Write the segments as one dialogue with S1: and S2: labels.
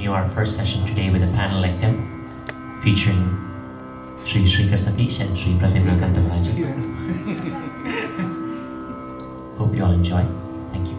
S1: continue our first session today with a panel LecDem featuring Srikar and Sri Pranav. Hope you all enjoy. Thank you.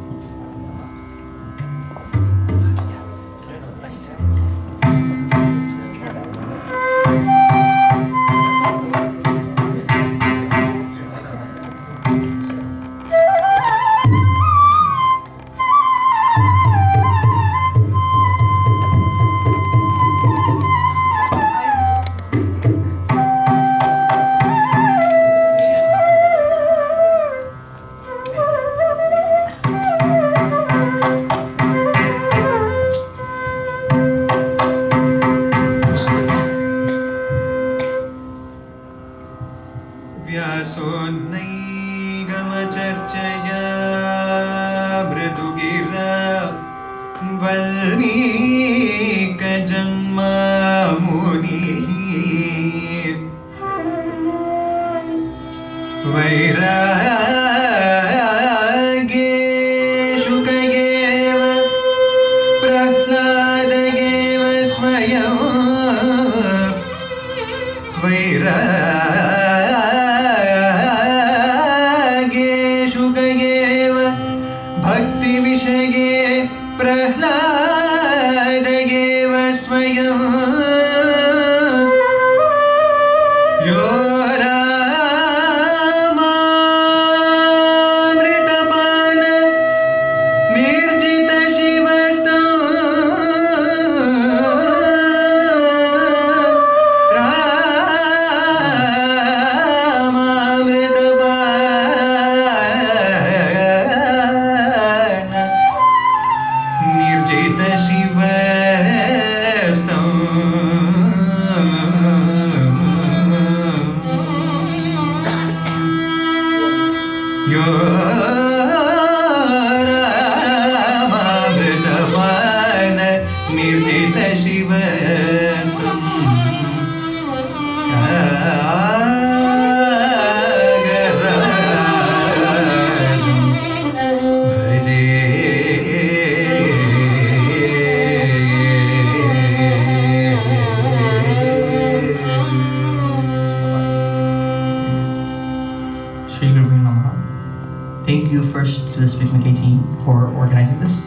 S2: Thank you first to the Spicmacay team for organizing this.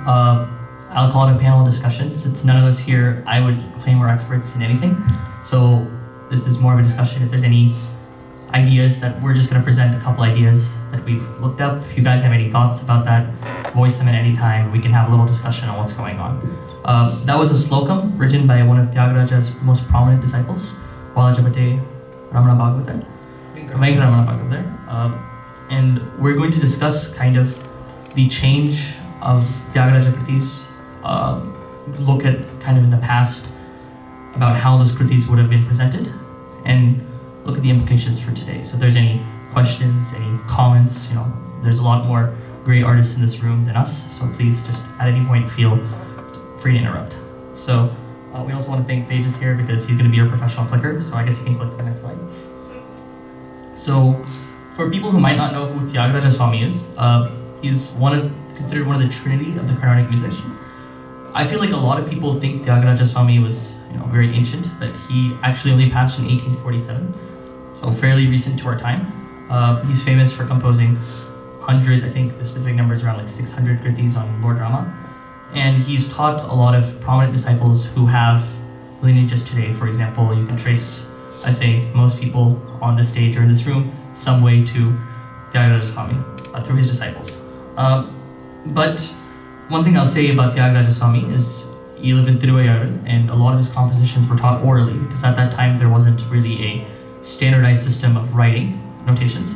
S2: I'll call it a panel discussion. Since none of us here, I would claim we're experts in anything. So this is more of a discussion. If there's any ideas that we're just going to present a couple ideas that we've looked up. If you guys have any thoughts about that, voice them at any time. We can have a little discussion on what's going on. That was a slokam written by one of Tyagaraja's most prominent disciples, Valajapate Ramana Bhagavatar. Venkata Bhagavatar. And we're going to discuss kind of the change of Tyagaraja Kritis, look at kind of in the past about how those Kritis would have been presented, and look at the implications for today. So if there's any questions, any comments, there's a lot more great artists in this room than us, so please just at any point feel free to interrupt. So we also want to thank Tejas here because he's going to be our professional clicker, so I guess he can click to the next slide. So for people who might not know who Tyagaraja Swami is, he's considered one of the trinity of the Carnatic musician. I feel like a lot of people think Tyagaraja Swami was very ancient, but he actually only passed in 1847, so fairly recent to our time. He's famous for composing hundreds, I think the specific number is around like 600 kritis on Lord Rama, and he's taught a lot of prominent disciples who have lineages today. For example, you can trace, I'd say, most people on this stage or in this room some way to Tyagaraja Swami through his disciples. But one thing I'll say about Tyagaraja Swami is he lived in Tiruvayur, and a lot of his compositions were taught orally because at that time there wasn't really a standardized system of writing notations.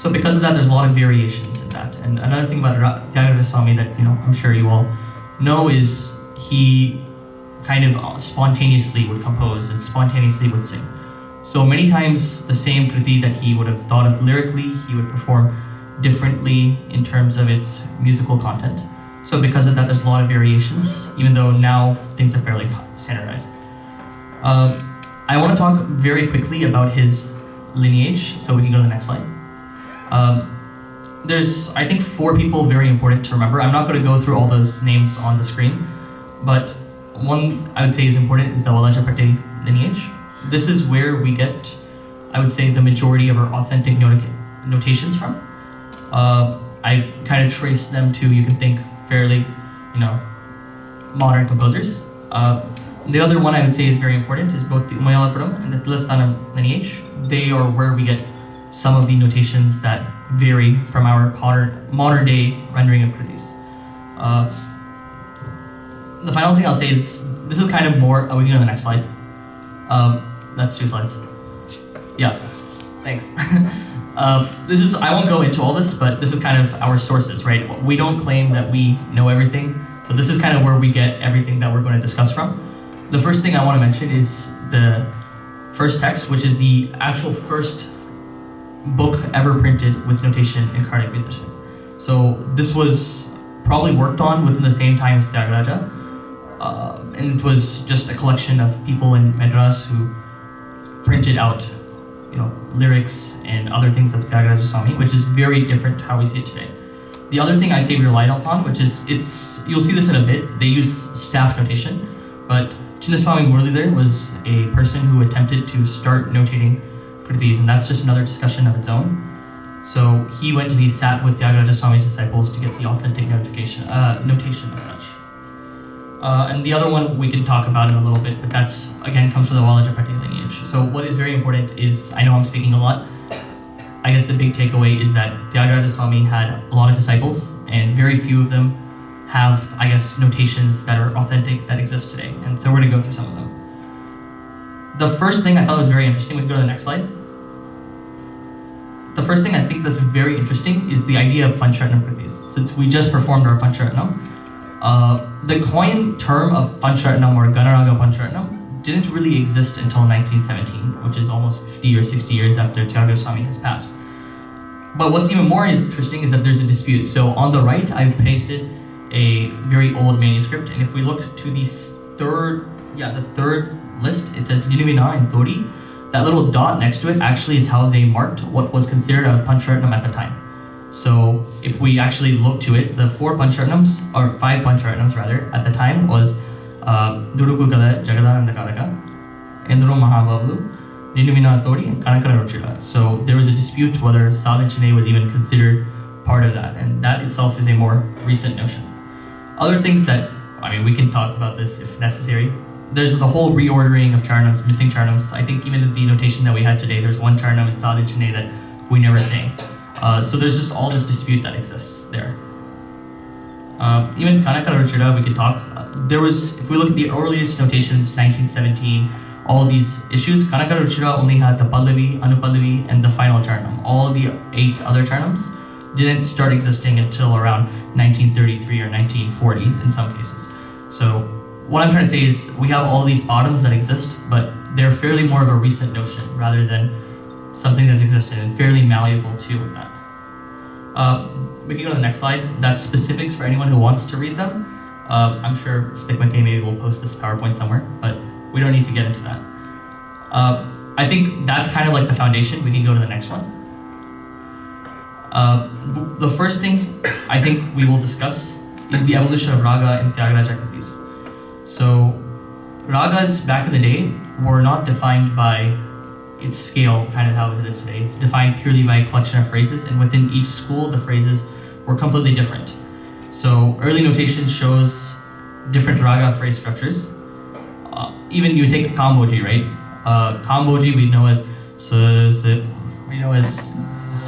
S2: So because of that, there's a lot of variations in that. And another thing about Tyagaraja Swami that I'm sure you all know is he kind of spontaneously would compose and spontaneously would sing. So many times the same kriti that he would have thought of lyrically, he would perform differently in terms of its musical content. So because of that, there's a lot of variations, even though now things are fairly standardized. I want to talk very quickly about his lineage, so we can go to the next slide. There's, I think, 4 people very important to remember. I'm not going to go through all those names on the screen, but one I would say is important is the Walajapate lineage. This is where we get, I would say, the majority of our authentic notations from. I've kind of traced them to, you can think, fairly, modern composers. The other one I would say is very important is both the Umayalapuram and the Tilastanam lineage. They are where we get some of the notations that vary from our modern day rendering of Kritis. The final thing I'll say is, this is kind of more, we can go to the next slide. That's 2 slides. Yeah, thanks. I won't go into all this, but this is kind of our sources, right? We don't claim that we know everything, so this is kind of where we get everything that we're going to discuss from. The first thing I want to mention is the first text, which is the actual first book ever printed with notation in Carnatic musician. So this was probably worked on within the same time as Tyagaraja, and it was just a collection of people in Madras who printed out, lyrics and other things of Tyagaraja Swami, which is very different to how we see it today. The other thing I'd say we relied upon, which is, you'll see this in a bit, they use staff notation, but Chinnaswamy Muralidhar was a person who attempted to start notating Kritis, and that's just another discussion of its own. So he went and he sat with Tyagaraja Swami's disciples to get the authentic notation of such. And the other one we can talk about in a little bit, but that's, again, comes from the Walajapati lineage. So what is very important is, I know I'm speaking a lot, I guess the big takeaway is that Tyagaraja Swami had a lot of disciples, and very few of them have, I guess, notations that are authentic that exist today. And so we're going to go through some of them. The first thing I thought was very interesting, we can go to the next slide. The first thing I think that's very interesting is the idea of Pancharatnam Kritis. Since we just performed our Pancharatnam, the coined term of Pancharatnam or Ganaraga Pancharatnam didn't really exist until 1917, which is almost 50 or 60 years after Tyagaraja Swami has passed. But what's even more interesting is that there's a dispute. So on the right, I've pasted a very old manuscript, and if we look to the third list, it says Ninuvina and Thodi. That little dot next to it actually is how they marked what was considered a Pancharatnam at the time. So if we actually look to it, the 5 Pancharatnams rather, at the time was Durukugala Jagadananda Karaka, Endro Mahabhavlu, Ninuvina Thodi, and Kanakara Ruchira. So there was a dispute whether Sadhan Chennai was even considered part of that, and that itself is a more recent notion. Other things that, we can talk about this if necessary. There's the whole reordering of charnams, missing charnams. I think even in the notation that we had today, there's one charnam in Sadhan Chennai that we never sang. So there's just all this dispute that exists there. Even Kanakara Ruchira, we could talk. If we look at the earliest notations, 1917, all these issues, Kanakara Ruchira only had the Pallavi, Anupallavi, and the final charnam. All the 8 other charnams didn't start existing until around 1933 or 1940 in some cases. So what I'm trying to say is we have all these bottoms that exist, but they're fairly more of a recent notion rather than something that's existed and fairly malleable too with that. We can go to the next slide. That's specifics for anyone who wants to read them. I'm sure Spicmacay maybe will post this PowerPoint somewhere, but we don't need to get into that. I think that's kind of like the foundation. We can go to the next one. The first thing I think we will discuss is the evolution of raga in Tyagaraja Kritis. So ragas back in the day were not defined by its scale, kind of how it is today. It's defined purely by a collection of phrases, and within each school, the phrases were completely different. So early notation shows different raga phrase structures. Even you take a Kamboji, right? Kamboji we know as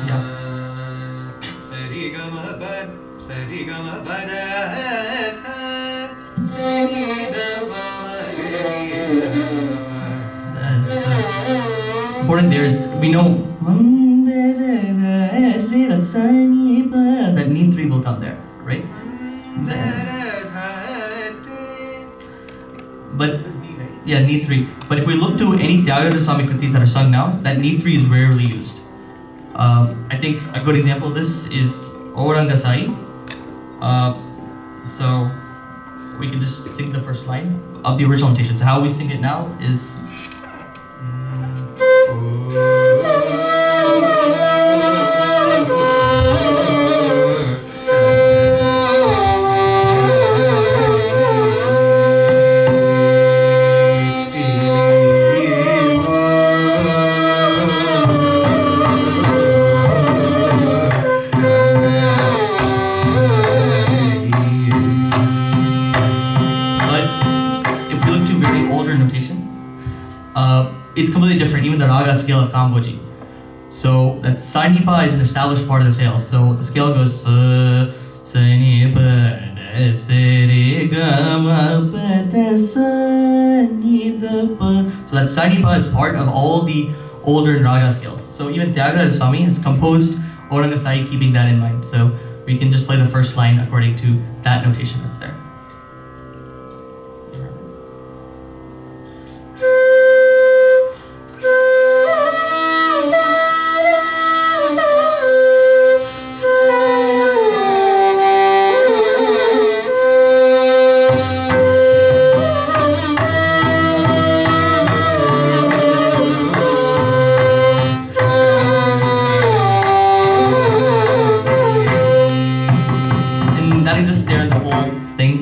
S2: yeah. It's important there is, we know that Ni 3 will come there, right? But yeah, Ni 3. But if we look to any Tyagaraja Swami Kritis that are sung now, that Ni 3 is rarely used. I think a good example of this is Aurangasai. So we can just sing the first line of the original notation. So how we sing it now is it's completely different, even the raga scale of Kamboji. So that Sanipa is an established part of the scale. So the scale goes sa, Sanipa, da, sa, re, ga, ma, pa, da, sa, ni, da, pa. So that Sanipa is part of all the older raga scales. So even Tyagaraja Swami has composed Aurangasai keeping that in mind. So we can just play the first line according to that notation that's there.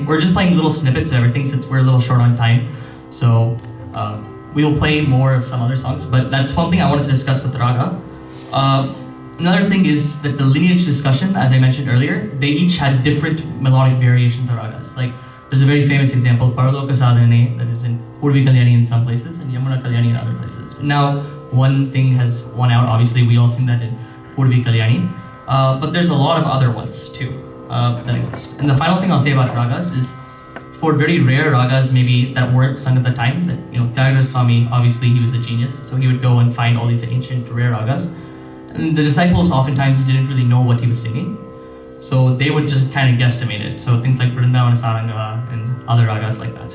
S2: We're just playing little snippets and everything since we're a little short on time. So we will play more of some other songs, but that's one thing I wanted to discuss with the raga. Another thing is that the lineage discussion, as I mentioned earlier, they each had different melodic variations of ragas. Like there's a very famous example, Paraloka Sadhane, that is in Purvi Kalyani in some places and Yamuna Kalyani in other places. But now one thing has won out, obviously we all sing that in Purvi Kalyani, but there's a lot of other ones too. That exist. And the final thing I'll say about ragas is, for very rare ragas maybe that weren't sung at the time, that Tyagaraja Swami, obviously he was a genius, so he would go and find all these ancient rare ragas. And the disciples oftentimes didn't really know what he was singing, so they would just kind of guesstimate it. So things like Vrindavana Saranga and other ragas like that.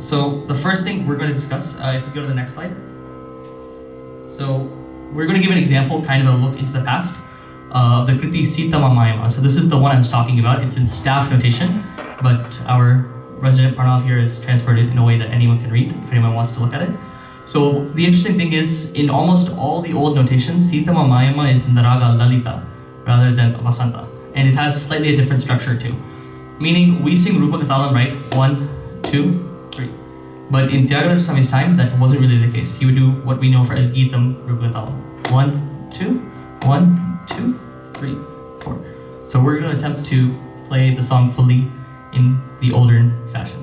S2: So the first thing we're going to discuss, if we go to the next slide. So we're going to give an example, kind of a look into the past. The Kriti Sitamamayama. So this is the one I was talking about. It's in staff notation, but our resident Pranav here has transferred it in a way that anyone can read, if anyone wants to look at it. So the interesting thing is, in almost all the old notations, Sitamamayama is in the raga Lalita, rather than Vasanta. And it has slightly a different structure too. Meaning, we sing Rupa Katalam, right? 1, 2, 3. But in Tyagaraja Swami's time, that wasn't really the case. He would do what we know for as Geetam Rupa Katalam. 1, 2, 1, 2, 3, 4. So we're going to attempt to play the song fully in the older fashion.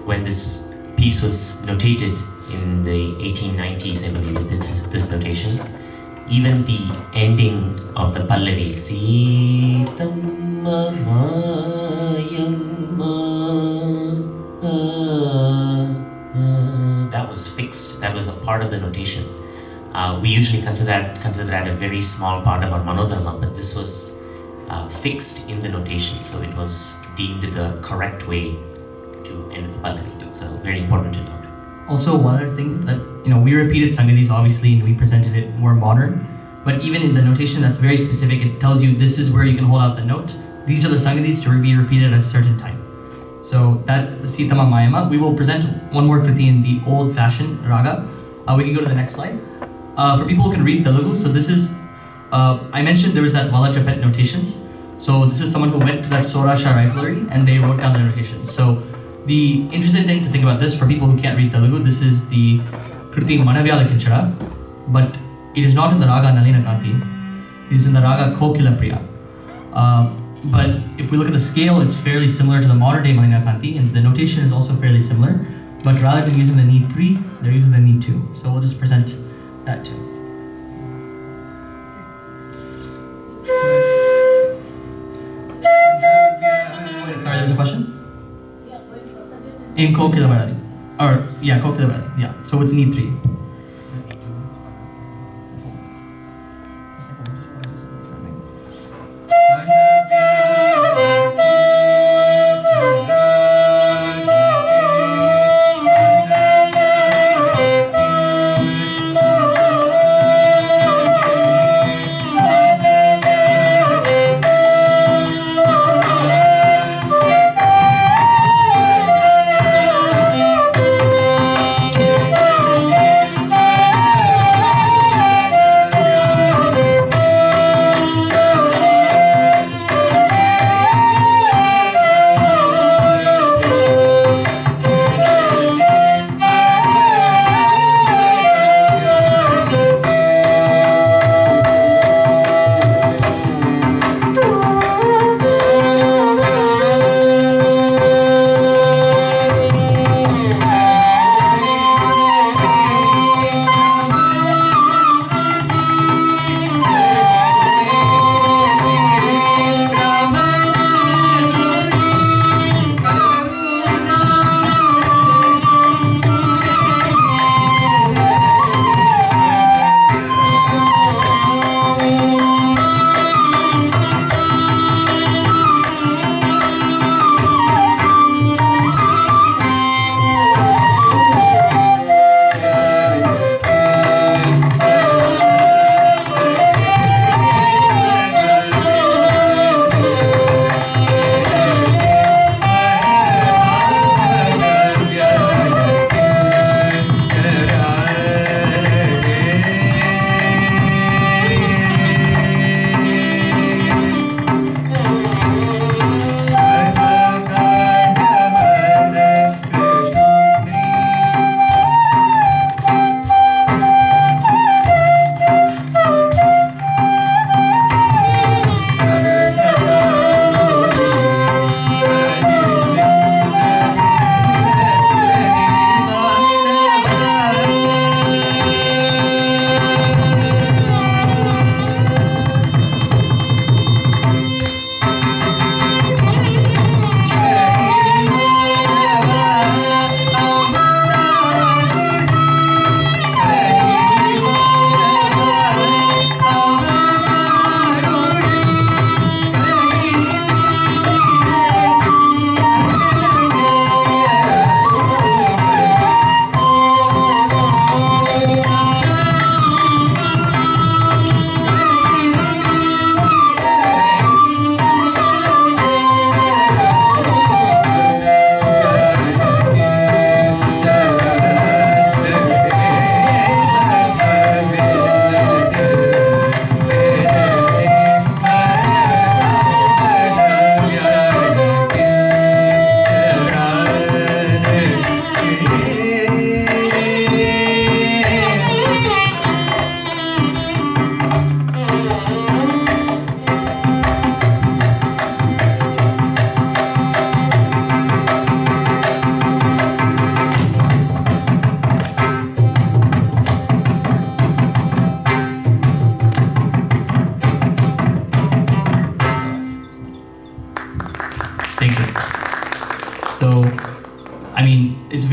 S1: when this piece was notated in the 1890s, I believe it's this notation. Even the ending of the Pallavi, Sitamma Mayamma, that was fixed. That was a part of the notation. We usually consider that a very small part of our Manodharma, but this was fixed in the notation, so it was deemed the correct way to end the Pallavi. So very important to note.
S2: Also, one other thing that, we repeated Sangadis obviously and we presented it more modern, but even in the notation that's very specific, it tells you this is where you can hold out the note. These are the Sangadis to be repeated at a certain time. So that Sitama Mayama, we will present one more kriti in the old fashioned raga. We can go to the next slide. For people who can read Telugu, so this is, I mentioned there was that Wala Chapet notations. So this is someone who went to that Saurashtra library and they wrote down the notations. So the interesting thing to think about this for people who can't read Telugu, this is the Kriti Manavyala Kinchara, but it is not in the Raga Nalina Kanti, it is in the Raga Kokila Priya. But if we look at the scale, it's fairly similar to the modern day Nalina Kanti, and the notation is also fairly similar, but rather than using the need 3, they're using the need 2. So we'll just present that too. Sorry, there's a question? In Kokila Varadi. Or, yeah, Kokila Varadi. Yeah, so it's need 3.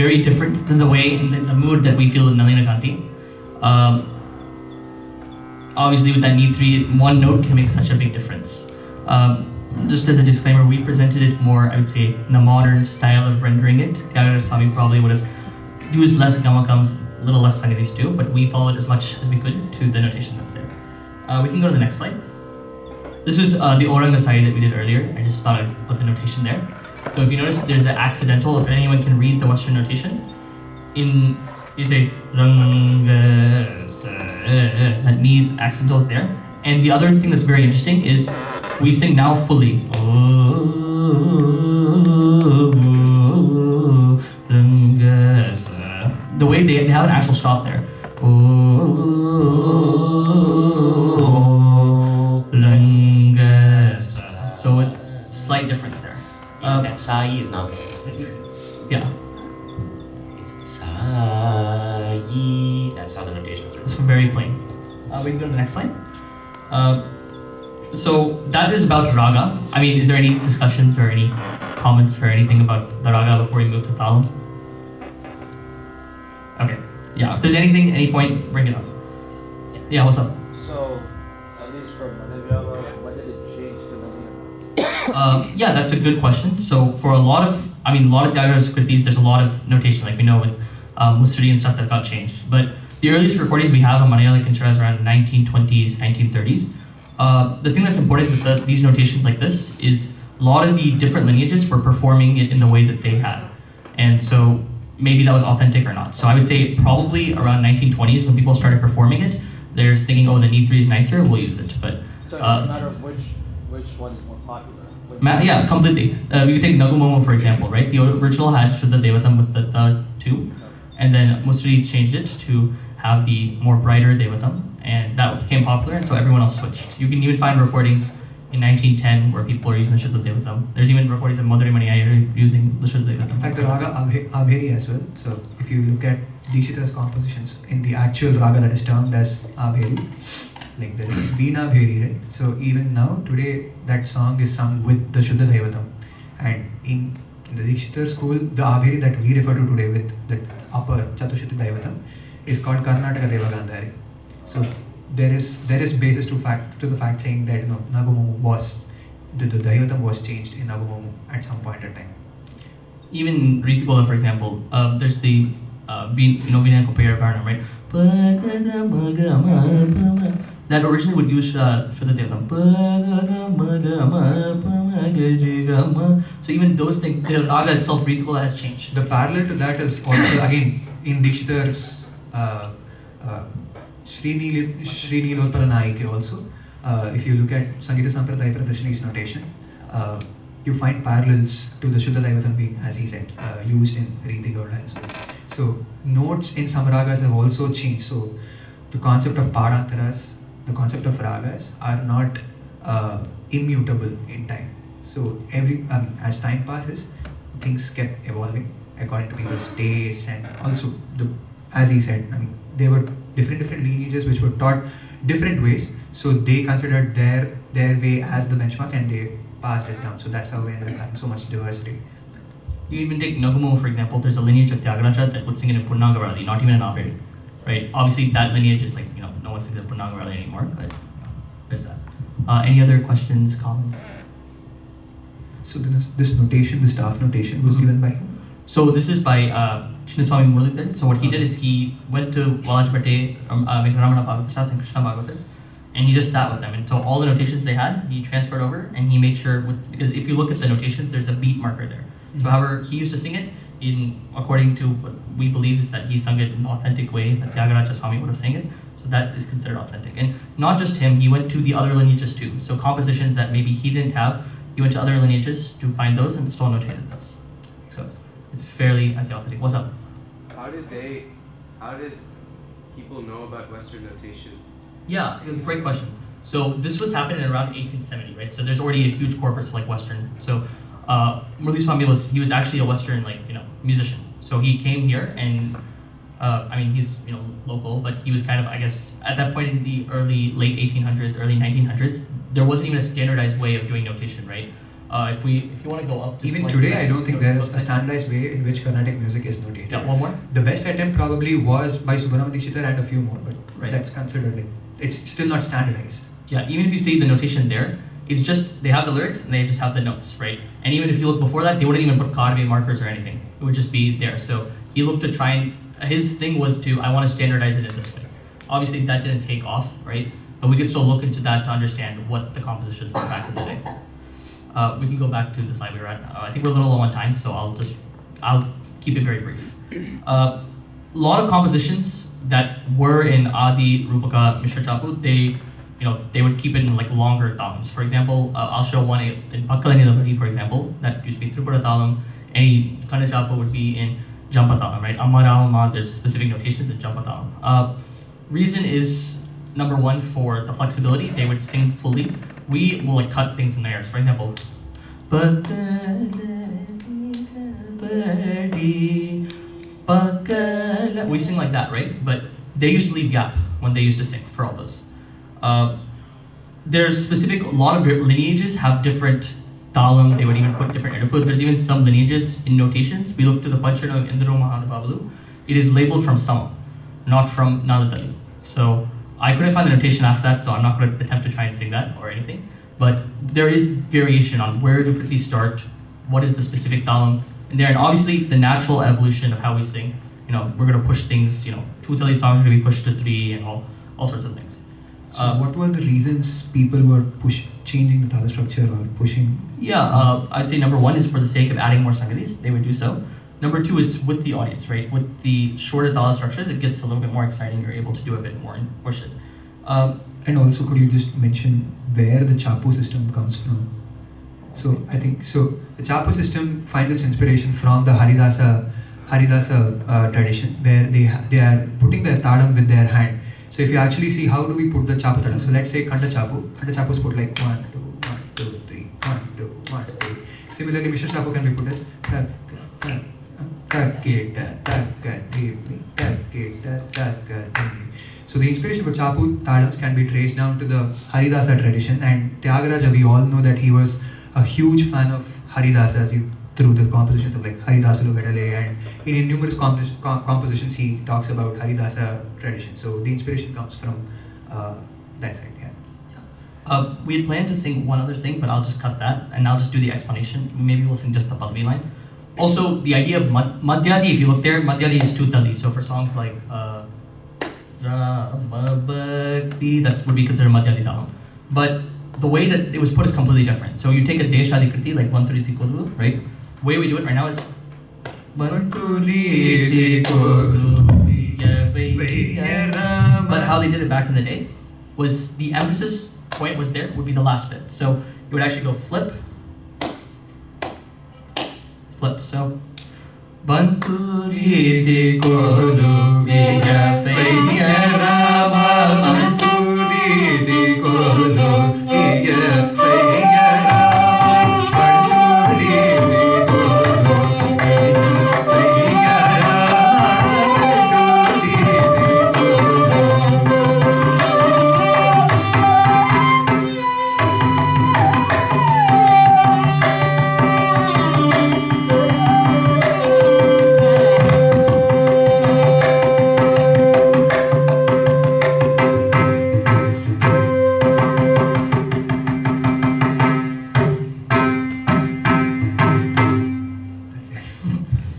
S2: very different than the way and the mood that we feel in Nalina Kanti. Obviously, with that need 3, one note can make such a big difference. Just as a disclaimer, we presented it more, I would say, in the modern style of rendering it. Tyagaraja Swami probably would have used less gamakams, a little less sangadis too, but we followed as much as we could to the notation that's there. We can go to the next slide. This was the Aurangasari that we did earlier. I just thought I'd put the notation there. So if you notice, there's an accidental, if anyone can read the Western notation, you say, that need accidentals there. And the other thing that's very interesting is we sing now fully. The way they have an actual stop there. So a slight difference there.
S1: That sai is not.
S2: Yeah.
S1: It's sai. That's how the notation is written.
S2: It's very plain. We can go to the next slide. So that is about raga. I mean, is there any discussions or any comments or anything about the raga before we move to talam? Okay. Yeah. If there's anything, any point, bring it up. Yeah. What's up?
S3: So, at least from Manavyaga, when did it change to Navina?
S2: Yeah, that's a good question. So for a lot of Tyagaraja Skritis, there's a lot of notation, like we know with Musuri and stuff that got changed. But the earliest recordings we have on Malayalam Kanchara is around 1920s, 1930s. The thing that's important with these notations like this is a lot of the different lineages were performing it in the way that they had. And so maybe that was authentic or not. So I would say probably around 1920s when people started performing it, they're thinking, oh, the need 3 is nicer, we'll use it. But
S3: So it doesn't matter which one is more popular.
S2: yeah, completely. You take Nagumomo for example, right? The original had Shuddha Devatam with the 2, and then Musri changed it to have the more brighter Devatam, and that became popular, and so everyone else switched. You can even find recordings in 1910 where people are using the Shuddha Devatam. There's even recordings of Madhuri Mani Iyer using the Shuddha Devatam.
S4: In fact, the raga Abheri as well. So if you look at Dikshita's compositions in the actual raga that is termed as Abheri, like there is Veena Bheri, right? So even now, today, that song is sung with the Shuddha Devatam. And in the Dikshita school, the Abheri that we refer to today with the upper Chatushuddha Devatam is called Karnataka Devagandhari. So there is basis to the fact saying that Nagumomu was the Devatam was changed in Nagumomu at some point in time.
S2: Even Ritukola, for example, there's the Veena Kopaya Varnam, right? That originally would use Shuddha Devatam. So even those things, the raga itself, Ritukola has changed.
S4: The parallel to that is also again in Dikshita's Srinilotpala Naike also. If you look at Sangita Sampradaya Pradashini's notation, you find parallels to the Shuddha Devatam being, as he said, used in Riti Gauda as well. So notes in some ragas have also changed. So the concept of padantaras, the concept of ragas are not immutable in time. So as time passes, things kept evolving according to people's tastes, and also as he said, there were different lineages which were taught different ways. So they considered their way as the benchmark and they passed it down. So that's how we ended up having so much diversity.
S2: You even take Nagumo, for example, there's a lineage of Tyagaraja that would sing it in Purnagarali, not even in Abheri, right? Obviously that lineage is like, no one sings in Purnagarali anymore, but there's that. Any other questions, comments?
S4: So this notation, the staff notation was given by whom?
S2: So this is by Chinnaswamy Muralidhar. So what he did is he went to Walajpate, Venkataramana Bhagavatas and Krishna Bhagavatas, and he just sat with them. And so all the notations they had, he transferred over, and he made sure, because if you look at the notations, there's a beat marker there. So however he used to sing it, according to what we believe is that he sung it in an authentic way that Tyagaraja Swami would have sang it. So that is considered authentic. And not just him, he went to the other lineages too. So compositions that maybe he didn't have, he went to other lineages to find those and still notated those. So it's fairly authentic. What's up?
S5: How did people know about Western notation?
S2: Yeah, great question. So this was happening around 1870, right? So there's already a huge corpus like Western. So Murali Swami he was actually a Western musician. So he came here and he's local, but he was kind of, I guess, at that point in the late 1800s, early 1900s, there wasn't even a standardized way of doing notation, right? If you want to go up. just
S4: Even
S2: like
S4: today,
S2: that,
S4: I don't think there is
S2: look
S4: a
S2: like-
S4: standardized way in which Carnatic music is notated.
S2: Yeah, one more.
S4: The best attempt probably was by Subramanian Dikshithar and a few more, but
S2: Right.
S4: that's considered like, it's still not standardized.
S2: Yeah, even if you see the notation there, it's just, they have the lyrics and they just have the notes, right? And even if you look before that, they wouldn't even put Karve markers or anything. It would just be there. So he looked to try and, his thing was to, I want to standardize it in this thing. Obviously that didn't take off, right? But we could still look into that to understand what the compositions were back in the day. We can go back to the slide we were at. I think we're a little low on time, so I'll keep it very brief. A lot of compositions that were in Adi, Rupaka, Mishra Chapu, they would keep it in like longer talams. For example, I'll show one in Pakkalani Labari, for example, that used to be Tripura talam. Any Kanda Chapu would be in Jampa talam, right? Amma, there's specific notations in Jampa talam. Reason is, number one, for the flexibility, they would sing fully. We will like cut things in there. For example, we sing like that, right? But they used to leave gap when they used to sing for all those. There's specific, a lot of lineages have different talam, they would even put different input. There's even some lineages in notations. We look to the Panchana of Indra Mahanubabalu. It is labeled from Sama, not from Nalatali. So I couldn't find the notation after that, so I'm not going to attempt to try and sing that or anything. But there is variation on where do Kriti start, what is the specific talam in there, and obviously the natural evolution of how we sing. We're going to push things, 2 Tali songs are going to be pushed to 3 and all sorts of things.
S4: So what were the reasons people were changing the tala structure or pushing?
S2: Yeah, I'd say number one is for the sake of adding more sangatis, they would do so. Number two, it's with the audience, right? With the shorter tala structures, it gets a little bit more exciting. You're able to do a bit more and push it.
S4: And also, could you just mention where the Chapu system comes from? So I think the Chapu system finds its inspiration from the Haridasa tradition, where they are putting their talam with their hand. So if you actually see how do we put the Chapu talam, so let's say Kanda Chapu is put like 1, 2, 1, 2, 3, 1, 2, 1, 2. Similarly, Mishra Chapu can be put as so the inspiration for Chapu talams can be traced down to the Haridasa tradition, and Tyagaraja, we all know that he was a huge fan of Haridasas through the compositions of like Haridasulu Vedale, and in numerous compositions he talks about Haridasa tradition. So the inspiration comes from that side, yeah.
S2: We had planned to sing one other thing, but I'll just cut that and I'll just do the explanation. Maybe we'll sing just the Pallavi line. Also, the idea of Madhyadi, if you look there, Madhyadi is 2 tali. So for songs like Rama Bhakti, that would be considered Madhyadi talam. But the way that it was put is completely different. So you take a Deshadi Kriti, like 133 Kolu, right? The way we do it right now is but how they did it back in the day was the emphasis point was there, would be the last bit. So you would actually go flip, so Banturi Kolu Viya Vaya Rama Banturi Kolu Viya Vaya Rama Banturi Kolu Viya Vaya Rama Banturi Kolu.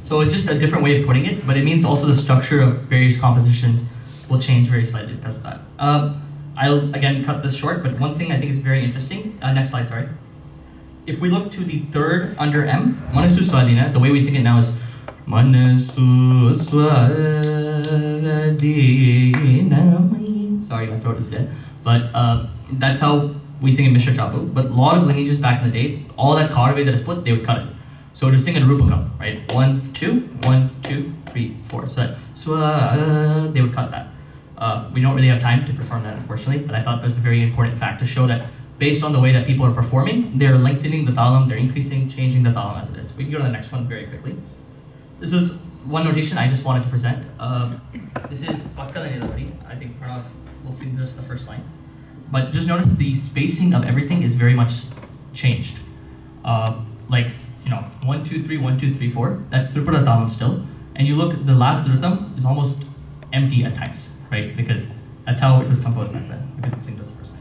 S2: So it's just a different way of putting it, but it means also the structure of various compositions will change very slightly because of that. I'll again cut this short, but one thing I think is very interesting. Next slide, sorry. If we look to the third under M, Manasu Swadina, the way we sing it now is Manasu Swadina. Sorry, my throat is dead. But that's how we sing in Mishra Chapu. But a lot of lineages back in the day, all that Karve that is put, they would cut it. So to sing in Rupakam, right? 1, 2, 1, 2, 3, 4. So that they would cut that. We don't really have time to perform that, unfortunately, but I thought that's a very important fact to show that based on the way that people are performing, they're lengthening the talam, they're increasing, changing the talam as it is. We can go to the next one very quickly. This is one notation I just wanted to present. This is Pakkalani Labari. I think Pranav will sing just the first line. But just notice the spacing of everything is very much changed. like 1 2 3 1 2 3 4. That's Tripura Tamam still. And you look, the last rhythm is almost empty at times, right? Because that's how it was composed back then. We can sing this first.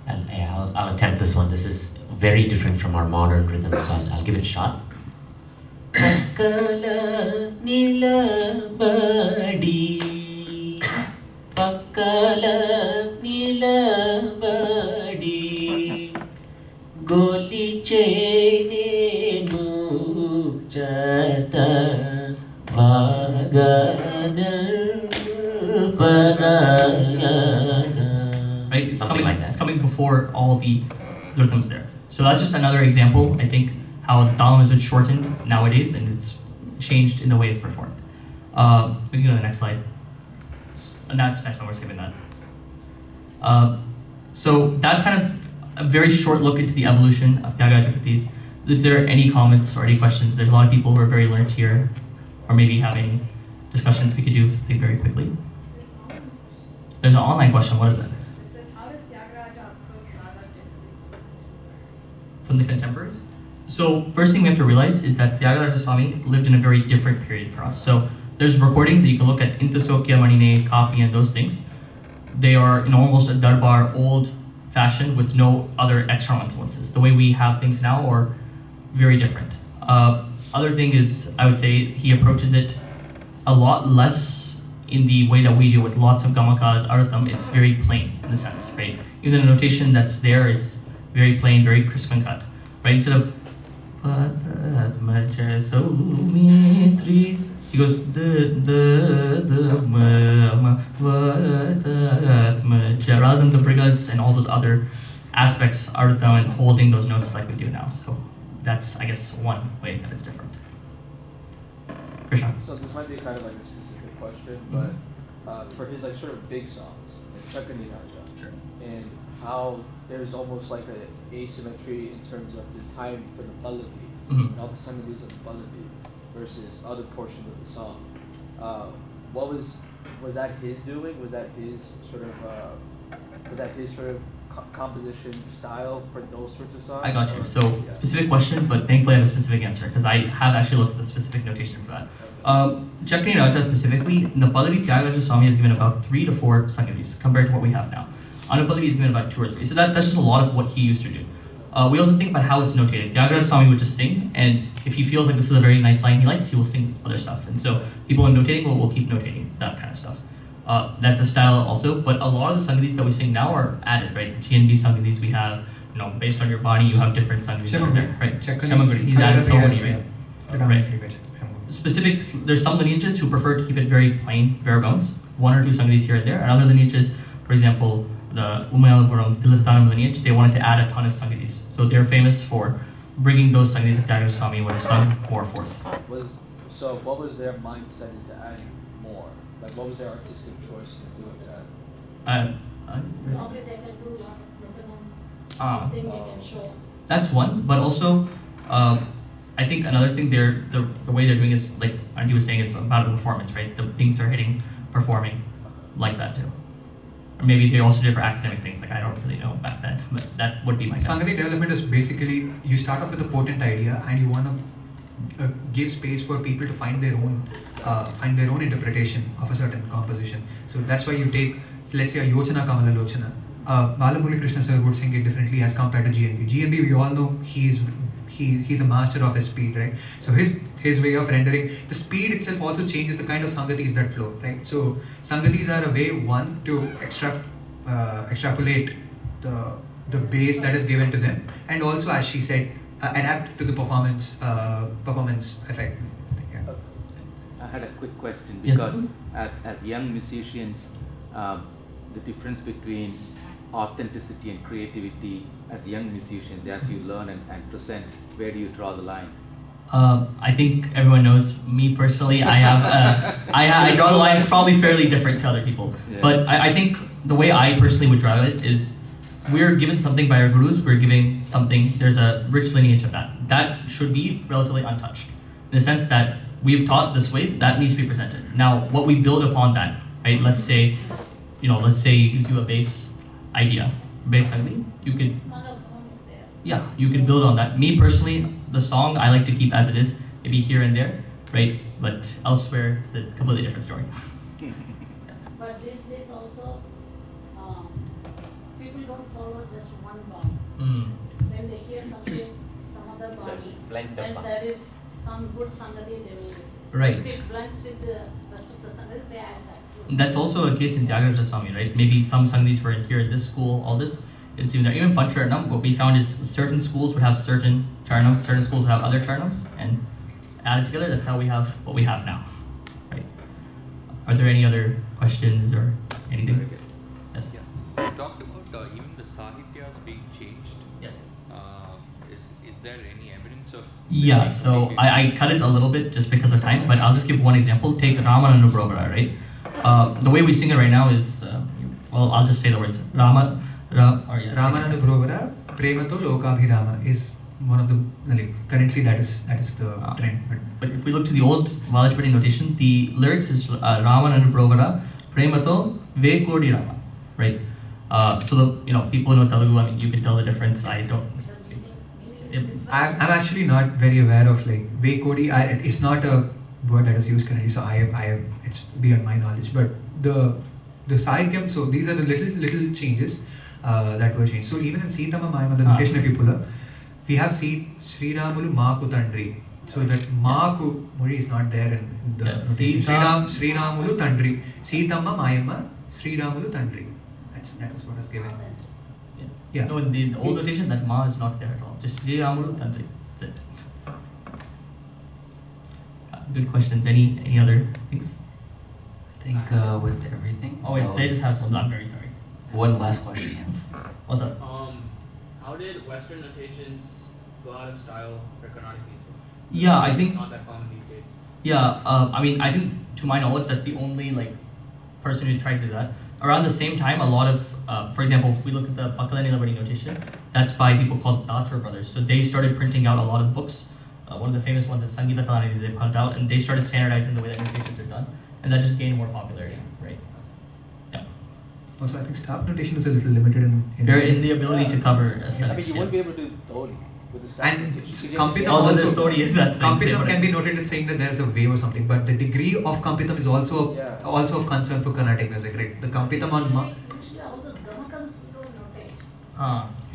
S1: I'll attempt this one. This is very different from our modern rhythm, so I'll give it a shot. Pakkala nilabadi, pakkala nilabadi, goliche nenu jata bagadal parada.
S2: Right? It's
S1: Something
S2: coming,
S1: like that.
S2: It's coming before all the rhythms there. So that's just another example, I think, how the talam has been shortened nowadays and it's changed in the way it's performed. We can go to the next slide. Next one, we're skipping that. So that's kind of a very short look into the evolution of Tyagaraja Kritis. Is there any comments or any questions? There's a lot of people who are very learned here, or maybe having discussions. We could do something very quickly. There's an online question. What is that?
S6: It says, how does Tyagaraja approach raga differently?
S2: From the contemporaries? So first thing we have to realize is that Tyagaraja Swami lived in a very different period for us. So there's recordings that you can look at, Intasokya, Manine, Kapi, and those things. They are in almost a darbar, old fashioned with no other external influences. The way we have things now are very different. Other thing is, I would say he approaches it a lot less in the way that we do with lots of gamakas, artham. It's very plain in the sense, right? Even the notation that's there is very plain, very crisp and cut, right? Instead of he goes rather than the brigas and all those other aspects, artham and holding those notes like we do now. So that's, I guess, one way that it's different. Krishna.
S3: So this might be kind of like a specific question, but for his like sort of big songs, like Chakani Raja,
S2: Sure.
S3: and how there's almost like an asymmetry in terms of the time for the pallavi and all the sangadis of the pallavi versus other portions of the song. What was that his doing? Was that his sort of composition style for those sorts of songs?
S2: I got you.
S3: Or-
S2: So
S3: yeah.
S2: specific question, but thankfully I have a specific answer because I have actually looked at the specific notation for that. Chakni Raja specifically, in the Pallavi, Tyagaraja Swami has given about 3 to 4 sangadis compared to what we have now. Anupallavi he's given about 2 or 3. So that's just a lot of what he used to do. We also think about how it's notated. Tyagaraja Swami would just sing, and if he feels like this is a very nice line he likes, he will sing other stuff. And so people in notating will keep notating that kind of stuff. That's a style also, but a lot of the sangadis that we sing now are added, right? GNB sangadis we have, based on your body, you have different sangadis that are there, right? Shamaguri, he's added so many, right? Specific, there's some lineages who prefer to keep it very plain, bare bones, 1 or 2 sangadis here and there, and other lineages, for example, the Umayalapuram, Tilastanam lineage, they wanted to add a ton of sangadis. So they're famous for bringing those sangadis that Tyagaraja Swami would have sung more forth.
S3: So what was their mindset into adding more? Like what was their artistic choice in doing that?
S7: Probably they can do a lot of
S2: Ah.
S7: thing they can show.
S2: That's one, but also, I think another thing the way they're doing is, like Andy was saying, it's about the performance, right? The things are hitting, performing, like that too. Or maybe they also did for academic things, like I don't really know back then, but that would be my guess.
S4: Sangati development is basically, you start off with a potent idea and you want to give space for people to find their own interpretation of a certain composition. So that's why you take, so let's say a Yochana Kamala Lochana. Balamurali Krishna sir would sing it differently as compared to GNB. GNB, we all know he's a master of his speed, right? So his way of rendering, the speed itself also changes the kind of sangatis that flow, right? So sangatis are a way, one, to extrapolate the bass that is given to them, and also, as she said, adapt to the performance effect. Yeah.
S8: I had a quick question
S2: Yes.
S8: because as young musicians, the difference between authenticity and creativity as young musicians, as you learn and present, where do you draw the line?
S2: I think everyone knows me personally. I draw the line probably fairly different to other people.
S8: Yeah.
S2: But I think the way I personally would drive it is, we're given something by our gurus, we're giving something, there's a rich lineage of that. That should be relatively untouched. In the sense that we've taught this way, that needs to be presented. Now, what we build upon that, right? Let's say he gives you a bass idea. Bass idea, you can,
S7: It's not a bonus there.
S2: yeah, you can build on that. Me personally, the song I like to keep as it is, maybe here and there, right? But elsewhere, it's a completely different story.
S7: But these days also, people don't follow just one body. When they hear something, some other
S1: It's a
S7: body,
S1: blend of
S7: when
S1: bodies.
S7: there is some good sangati, they will.
S2: Right.
S7: If it blends with the rest of the sangati, they add that too.
S2: That's also a case in Tyagaraja Swami, right? Maybe some Sanghatis weren't here at this school, all this is even there. Even Pancharatnam, what we found is certain schools would have certain charnams, certain schools would have other charnams, and added together, that's how we have what we have now. Right? Are there any other questions or anything?
S9: Very good.
S2: Yes.
S9: Yeah. You talked about even the Sahityas being changed.
S2: Yes.
S9: Is there any evidence of?
S2: Yeah, so I cut it a little bit just because of time, but I'll just give one example. Take Ramananu Brobara, right? The way we sing it right now is, well, I'll just say the words.
S4: Ramananu Brobara, Premato Lokabhirama is one of the, like, currently that is the trend.
S2: But if we look to the old Valachpati notation, the lyrics is Ramananu Brobara, Premato Ve Kodi Rama, right? So the people who know Telugu, I mean, you can tell the difference. I don't.
S4: I'm actually not very aware of like Ve Kodi. It's not a word that is used currently, so it's beyond my knowledge. But the Sahityam, so these are the little changes that were changed. So even in Sitama Mayama, the notation if you pull up, we have Sri Ramulu Maaku Tandri. So that Maaku Muri is not there in the notation. Sri Ramulu Tandri. Sitama Mayama, Sri Ramulu Tandri. That was what was given. Yeah.
S2: No, in the old notation, that Ma is not there at all. Just Sri Ramulu Tantri. That's it. Good questions. Any other things?
S10: I think with everything.
S2: Oh wait, they just have one. I'm very sorry.
S10: One last question.
S2: What's up?
S11: How did Western notations go out of style for Carnatic music?
S2: Yeah, I think.
S11: It's not that common these days.
S2: Yeah, I mean, I think to my knowledge, that's the only person who tried to do that. Around the same time, a lot of, for example, if we look at the Pakalani Labadi notation, that's by people called the Datra brothers. So they started printing out a lot of books. One of the famous ones is Sangeeta Kalani they put out, and they started standardizing the way that notations are done, and that just gained more popularity, right? Yeah.
S4: Also, I think staff notation is a little limited in
S2: They're in the ability to cover
S3: I
S2: aesthetics.
S3: mean, you won't be able to do Dhoni with the staff
S4: And
S3: notation.
S4: Kampitam
S2: Oh,
S4: also,
S2: the story is that thing.
S4: Kampitam can be noted as saying that there is a wave or something, but the degree of Kampitam is also
S3: Yeah.
S4: also of concern for Carnatic music, right? The Kampitam on
S7: Usually all those gamakams we don't notate.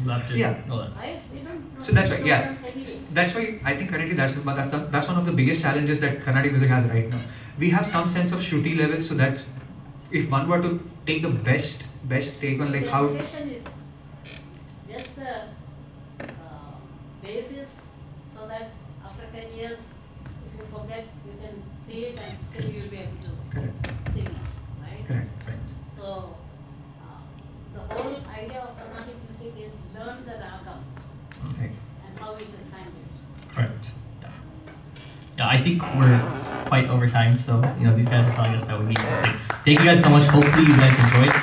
S2: You have to
S4: Yeah.
S2: know that.
S7: Right? We don't
S4: So that's why,
S7: notate
S4: yeah.
S7: programs anyways.
S4: That's why I think currently that's one of the biggest challenges that Carnatic music has right now. We have some sense of Shruti level, so that if one were to take the best take on like
S7: The
S4: how
S7: notation is just a basis so that after 10 years, if you forget, you can see it and still you'll be able to
S4: correct,
S7: sing it, right?
S4: correct.
S7: So, the whole idea of Carnatic music is learn the ragam
S4: Right.
S7: and how it is handled.
S2: Correct. Yeah. Yeah, I think we're quite over time, so these guys are telling us that we need to take. Thank you guys so much. Hopefully you guys enjoyed.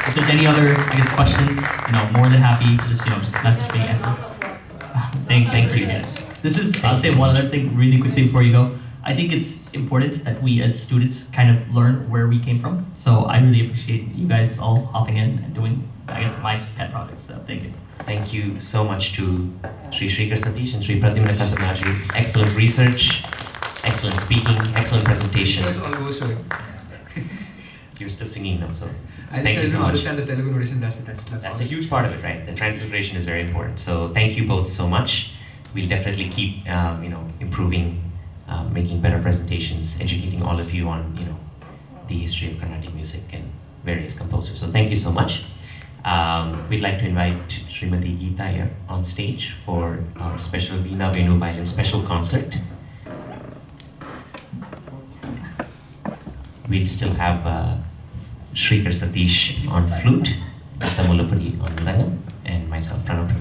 S2: If there's any other, questions, more than happy to just message me.
S7: There's a
S2: Answer.
S7: lot of work.
S2: Thank you guys. This is, I'll say one other thing really quickly before you go. I think it's important that we as students kind of learn where we came from. So I really appreciate you guys all hopping in and doing, my pet project. So thank you.
S1: Thank you so much to Sri Srikar Satish and Sri Pradyumna Kantamaju. Excellent research, excellent speaking, excellent presentation.
S4: That's all goes away.
S1: You're still singing now, so
S4: I
S1: thank you
S4: just
S1: so much.
S4: understand the Telugu notation. That's
S1: That's
S4: all.
S1: a huge part of it, right? The transliteration is very important. So thank you both so much. We'll definitely keep, improving, making better presentations, educating all of you on, the history of Carnatic music and various composers. So thank you so much. We'd like to invite Srimati Geeta here on stage for our special Veena Venu Violin special concert. We'll still have Srikar Satish on flute, Tamulapudi on mridangam, and myself, Pranav Praveen.